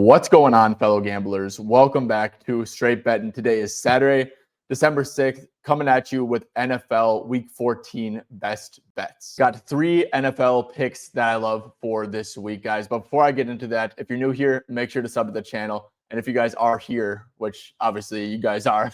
What's going on, fellow gamblers? Welcome back to Straight Betting. Today is Saturday, December 6th, coming at you with NFL Week 14 best bets. Got 3 NFL picks that I love for this week, guys. But before I get into that, if you're new here, make sure to sub to the channel. And if you guys are here, which obviously you guys are,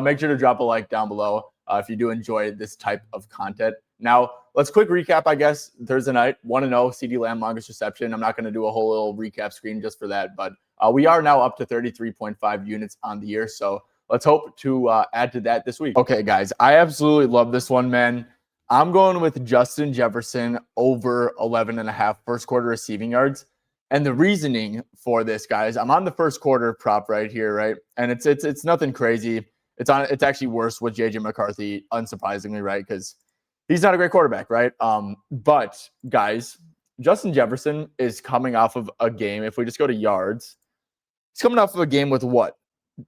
make sure to drop a like down below if you do enjoy this type of content. Now, let's quick recap, I guess. Thursday night, 1-0, CeeDee Lamb, longest reception. I'm not going to do a whole little recap screen just for that, but we are now up to 33.5 units on the year, so let's hope to add to that this week. Okay, guys, I absolutely love this one, man. I'm going with Justin Jefferson over 11.5 first quarter receiving yards. And the reasoning for this, guys, I'm on the first quarter prop right here, right? And it's nothing crazy. It's actually worse with JJ McCarthy, unsurprisingly, right? Because he's not a great quarterback, right? But guys, Justin Jefferson is coming off of a game. If we just go to yards, he's coming off of a game with what?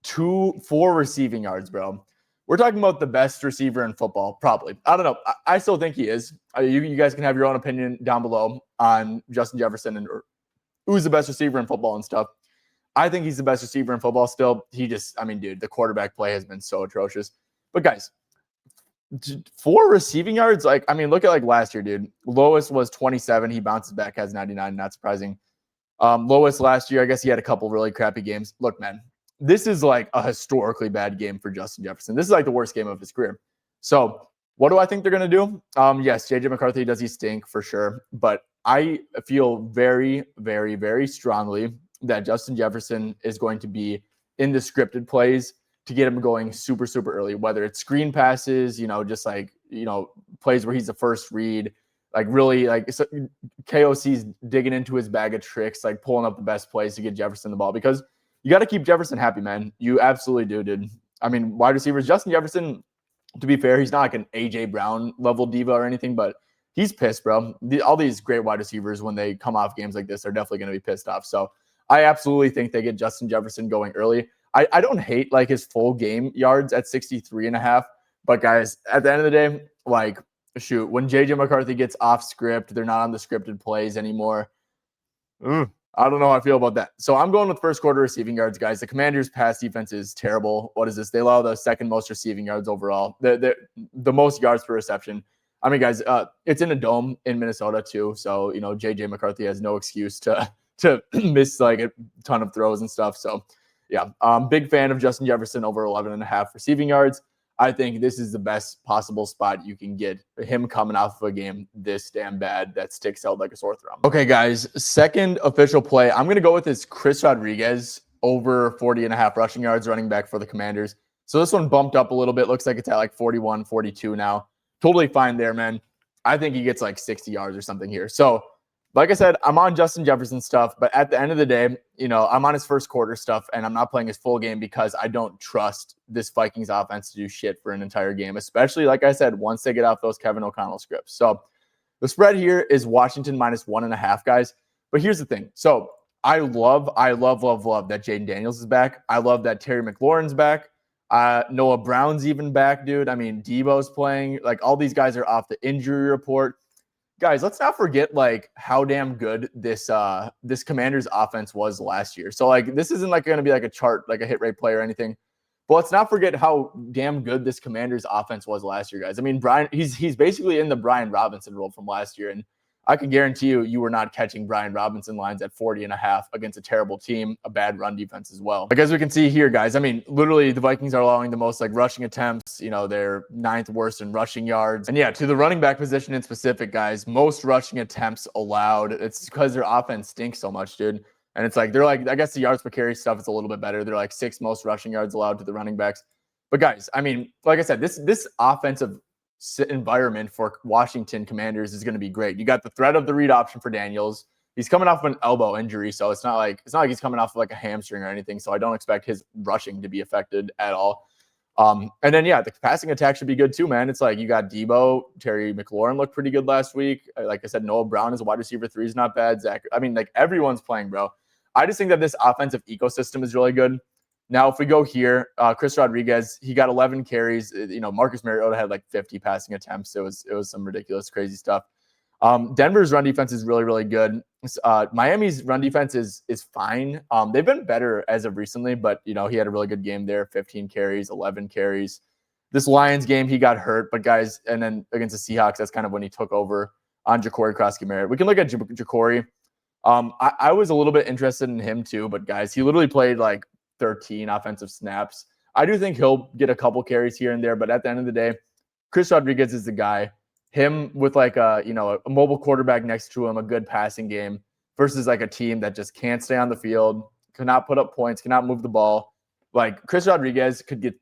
4 receiving yards, bro. We're talking about the best receiver in football, probably. I don't know. I still think he is. You guys can have your own opinion down below on Justin Jefferson and who's the best receiver in football and stuff. I think he's the best receiver in football still. Dude, the quarterback play has been so atrocious. But guys, 4 receiving yards, look at last year, dude. Lowest was 27. He bounces back, has 99. Not surprising. Lowest last year, I guess he had a couple really crappy games. Look, man, this is like a historically bad game for Justin Jefferson. This is like the worst game of his career. So what do I think they're going to do? Yes, JJ McCarthy, does he stink for sure. But I feel very, very, very strongly that Justin Jefferson is going to be in the scripted plays to get him going super, super early, whether it's screen passes, plays where he's the first read, KOC's digging into his bag of tricks, like pulling up the best plays to get Jefferson the ball, because you got to keep Jefferson happy, man. You absolutely do, dude. Wide receivers, Justin Jefferson, to be fair, he's not like an AJ Brown level diva or anything, but he's pissed, bro. All these great wide receivers, when they come off games like this, are definitely going to be pissed off. So I absolutely think they get Justin Jefferson going early. I don't hate his full game yards at 63.5, but guys, at the end of the day, when JJ McCarthy gets off script, they're not on the scripted plays anymore. I don't know how I feel about that. So I'm going with first quarter receiving yards, guys. The Commanders' pass defense is terrible. What is this? They allow the second most receiving yards overall. The most yards per reception. Guys, it's in a dome in Minnesota too. So, JJ McCarthy has no excuse to miss a ton of throws and stuff. So yeah, big fan of Justin Jefferson over 11.5 receiving yards. I think this is the best possible spot you can get him coming off of a game this damn bad that sticks out like a sore thumb. Okay, guys, second official play. I'm going to go with this Chris Rodriguez over 40.5 rushing yards, running back for the Commanders. So this one bumped up a little bit. Looks like it's at 41, 42 now. Totally fine there, man. I think he gets 60 yards or something here. So like I said, I'm on Justin Jefferson stuff, but at the end of the day, I'm on his first quarter stuff, and I'm not playing his full game because I don't trust this Vikings offense to do shit for an entire game, especially, like I said, once they get off those Kevin O'Connell scripts. So the spread here is Washington minus 1.5, guys. But here's the thing. So I love that Jaden Daniels is back. I love that Terry McLaurin's back. Noah Brown's even back, dude. Debo's playing. All these guys are off the injury report. Guys, let's not forget how damn good this Commanders offense was last year. So this isn't going to be a chart, a hit rate play or anything. But let's not forget how damn good this Commanders offense was last year, guys. Brian, he's basically in the Brian Robinson role from last year, and I can guarantee you were not catching Brian Robinson lines at 40.5 against a terrible team, a bad run defense as well. As we can see here, guys, literally the Vikings are allowing the most rushing attempts. They're 9th worst in rushing yards. And yeah, to the running back position in specific, guys, most rushing attempts allowed. It's because their offense stinks so much, dude. And it's they're I guess the yards per carry stuff is a little bit better. They're 6th most rushing yards allowed to the running backs. But guys, like I said, this offensive environment for Washington Commanders is going to be great. You got the threat of the read option for Daniels. He's coming off of an elbow injury, so it's not like he's coming off of a hamstring or anything. So I don't expect his rushing to be affected at all. And then yeah, the passing attack should be good too, man. It's you got Debo, Terry McLaurin looked pretty good last week. Like I said, Noah Brown is a wide receiver 3 is not bad. Zach, everyone's playing, bro. I just think that this offensive ecosystem is really good. Now, if we go here, Chris Rodriguez, he got 11 carries. Marcus Mariota had 50 passing attempts. It was some ridiculous, crazy stuff. Denver's run defense is really, really good. Miami's run defense is fine. They've been better as of recently, but he had a really good game there. 15 carries, 11 carries. This Lions game, he got hurt, but guys, and then against the Seahawks, that's kind of when he took over on Ja'Cory Krosky-Merritt. We can look at Ja'Cory. I was a little bit interested in him too, but guys, he literally played like 13 offensive snaps. I do think he'll get a couple carries here and there, but at the end of the day, Chris Rodriguez is the guy. Him with like a mobile quarterback next to him, a good passing game versus like a team that just can't stay on the field, cannot put up points, cannot move the ball. Like Chris Rodriguez could get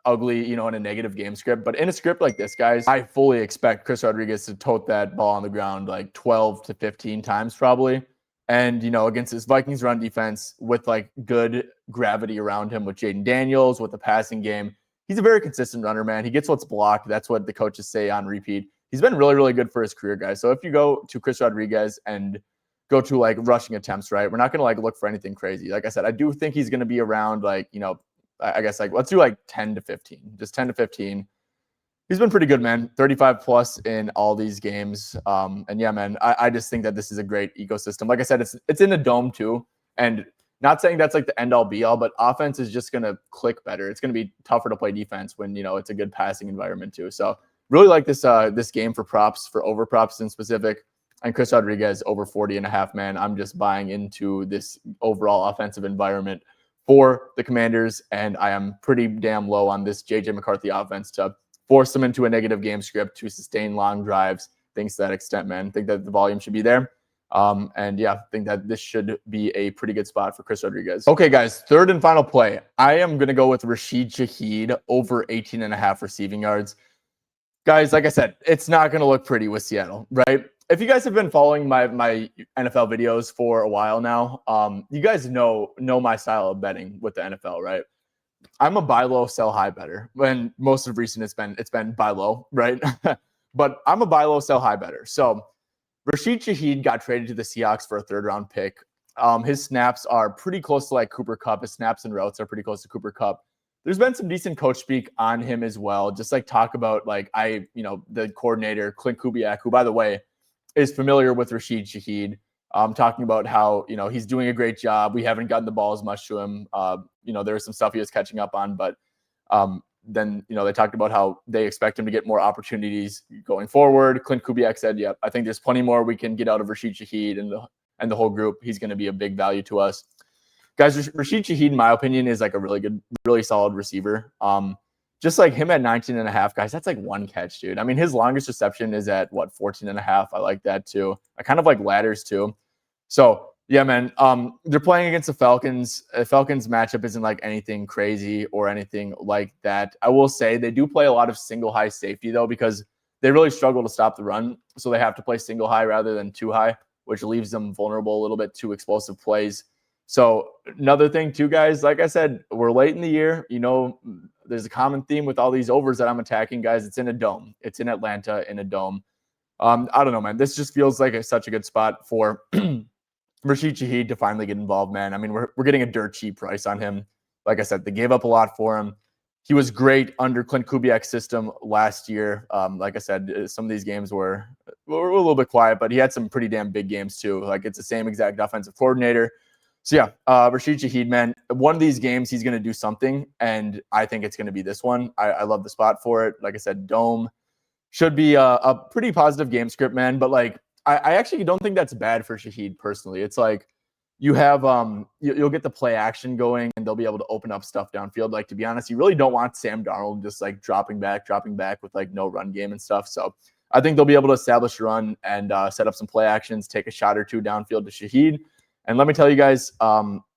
ugly, in a negative game script. But in a script like this, guys, I fully expect Chris Rodriguez to tote that ball on the ground like 12 to 15 times probably. And, against this Vikings run defense with like good gravity around him with Jaden Daniels, with the passing game, he's a very consistent runner, man. He gets what's blocked. That's what the coaches say on repeat. He's been really, really good for his career, guys. So if you go to Chris Rodriguez and go to like rushing attempts, right, we're not going to like look for anything crazy. Like I said, I do think he's going to be around like, I guess like let's do like 10 to 15, just 10 to 15. He's been pretty good, man. 35 plus in all these games. And yeah, man, I just think that this is a great ecosystem. Like I said, it's in a dome too. And not saying that's like the end all be all, but offense is just going to click better. It's going to be tougher to play defense when, it's a good passing environment too. So really like this game for props, for over props in specific. And Chris Rodriguez over 40.5, man. I'm just buying into this overall offensive environment for the Commanders. And I am pretty damn low on this JJ McCarthy offense to force them into a negative game script, to sustain long drives, things to that extent, man. I think that the volume should be there. And yeah, I think that this should be a pretty good spot for Chris Rodriguez. Okay, guys, third and final play. I am going to go with Rashid Shaheed over 18.5 receiving yards. Guys, like I said, it's not going to look pretty with Seattle, right? If you guys have been following my NFL videos for a while now, you guys know my style of betting with the NFL, right? I'm a buy low, sell high better. When most of recent it's been buy low, right? But I'm a buy low, sell high better. So Rashid Shaheed got traded to the Seahawks for a third round pick. His snaps are pretty close to like Cooper Kupp. His snaps and routes are pretty close to Cooper Kupp. There's been some decent coach speak on him as well. Just like talk about like the coordinator, Clint Kubiak, who by the way is familiar with Rashid Shaheed. Talking about how, he's doing a great job. We haven't gotten the ball as much to him. There's some stuff he was catching up on, but then, they talked about how they expect him to get more opportunities going forward. Clint Kubiak said, yeah, I think there's plenty more we can get out of Rashid Shaheed and the whole group. He's going to be a big value to us. Guys, Rashid Shaheed, in my opinion, is like a really good, really solid receiver. Just like him at 19.5, guys, that's like one catch, dude. I mean, his longest reception is at 14.5. I like that too. I kind of like ladders too. So yeah, man, they're playing against the Falcons. The Falcons matchup isn't like anything crazy or anything like that. I will say they do play a lot of single high safety though, because they really struggle to stop the run. So they have to play single high rather than two high, which leaves them vulnerable a little bit to explosive plays. So another thing too, guys, like I said, we're late in the year. There's a common theme with all these overs that I'm attacking, guys. It's in a dome. It's in Atlanta in a dome. I don't know, man. This just feels like such a good spot for Rashid Shaheed to finally get involved, man. I mean, we're getting a dirt cheap price on him. Like I said, they gave up a lot for him. He was great under Clint Kubiak's system last year. Like I said, some of these games were a little bit quiet, but he had some pretty damn big games too. Like it's the same exact offensive coordinator. So yeah, Rashid Shaheed, man, one of these games he's going to do something, and I think it's going to be this one. I love the spot for it. Like I said, dome should be a pretty positive game script, man. But like, I actually don't think that's bad for Shaheed personally. It's like you have you'll get the play action going, and they'll be able to open up stuff downfield. Like to be honest, you really don't want Sam Darnold just like dropping back with like no run game and stuff. So I think they'll be able to establish run and set up some play actions, take a shot or two downfield to Shaheed. And let me tell you guys,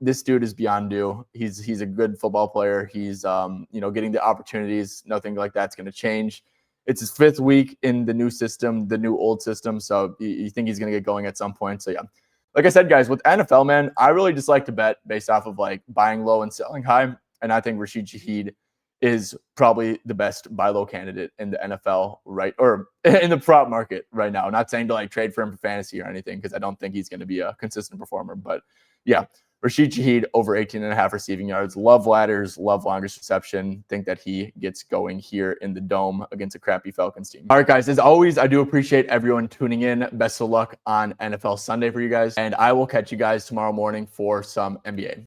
this dude is beyond due. He's a good football player. He's getting the opportunities. Nothing like that's going to change. It's his 5th week in the new system, the new old system. So you think he's going to get going at some point. So yeah, like I said, guys, with NFL, man, I really just like to bet based off of like buying low and selling high. And I think Rashid Shaheed is probably the best buy low candidate in the NFL, right? Or in the prop market right now. I'm not saying to like trade for him for fantasy or anything, because I don't think he's going to be a consistent performer. But yeah, Rashid Shaheed over 18.5 receiving yards. Love ladders, love longest reception. Think that he gets going here in the Dome against a crappy Falcons team. All right, guys, as always, I do appreciate everyone tuning in. Best of luck on NFL Sunday for you guys, and I will catch you guys tomorrow morning for some NBA.